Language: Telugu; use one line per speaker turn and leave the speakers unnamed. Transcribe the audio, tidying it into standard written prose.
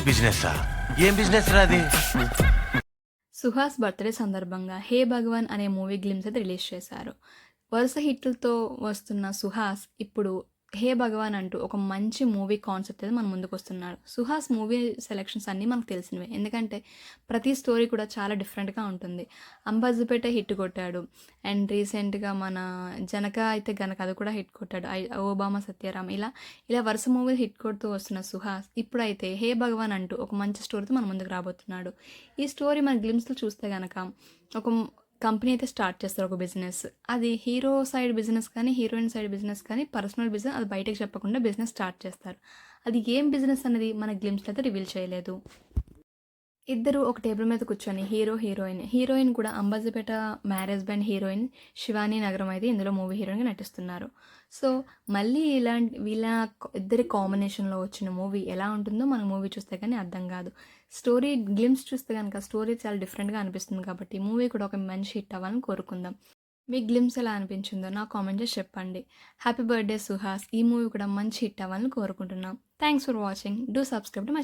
బిజినెస్ ఏం బిజినెస్ రాది?
సుహాస్ బర్త్డే సందర్భంగా 'హే భగవాన్' అనే మూవీ గ్లిమ్స్ అయితే రిలీజ్ చేశారు. వరుస హిట్లతో వస్తున్న సుహాస్ ఇప్పుడు 'హే భగవాన్' అంటూ ఒక మంచి మూవీ కాన్సెప్ట్ అయితే మన ముందుకొస్తున్నాడు. సుహాస్ మూవీ సెలెక్షన్స్ అన్నీ మనకు తెలిసినవే. ఎందుకంటే ప్రతి స్టోరీ కూడా చాలా డిఫరెంట్‌గా ఉంటుంది. 'అంబాజీపేట' హిట్ కొట్టాడు. అండ్ రీసెంట్‌గా మన 'జనక' అయితే గనక అది కూడా హిట్ కొట్టాడు. 'ఓబామా సత్యారామ' ఇలా వరుస మూవీలు హిట్ కొడుతూ వస్తున్న సుహాస్ ఇప్పుడైతే 'హే భగవాన్' అంటూ ఒక మంచి స్టోరీతో మన ముందుకు రాబోతున్నాడు. ఈ స్టోరీ మన గ్లిమ్స్‌లో చూస్తే గనక ఒక కంపెనీ అయితే స్టార్ట్ చేస్తారు, ఒక బిజినెస్. అది హీరో సైడ్ బిజినెస్ కానీ, హీరోయిన్ సైడ్ బిజినెస్ కానీ, పర్సనల్ బిజినెస్ అది బయటకు చెప్పకుండా బిజినెస్ స్టార్ట్ చేస్తారు. అది ఏం బిజినెస్ అనేది మన గ్లిమ్స్‌లో అయితే రివీల్ చేయలేదు. ఇద్దరు ఒక టేబుల్ మీద కూర్చొని హీరోయిన్ కూడా Ambajipeta marriage band heroine Shivani నగరం అయితే ఇందులో మూవీ హీరోయిన్గా నటిస్తున్నారు. సో మళ్ళీ ఇలాంటి వీళ్ళ ఇద్దరి కాంబినేషన్లో వచ్చిన మూవీ ఎలా ఉంటుందో మనం మూవీ చూస్తే కానీ అర్థం కాదు. స్టోరీ గ్లిమ్స్ చూస్తే కనుక స్టోరీ చాలా డిఫరెంట్గా అనిపిస్తుంది. కాబట్టి మూవీ కూడా ఒక మంచి హిట్ అవ్వాలని కోరుకుందాం. మీ గ్లిమ్స్ ఎలా అనిపించిందో నాకు కామెంట్ చేసి చెప్పండి. Happy birthday Suhas. ఈ మూవీ కూడా మంచి హిట్ అవ్వాలని కోరుకుంటున్నాం. Thanks for watching. Do subscribe to my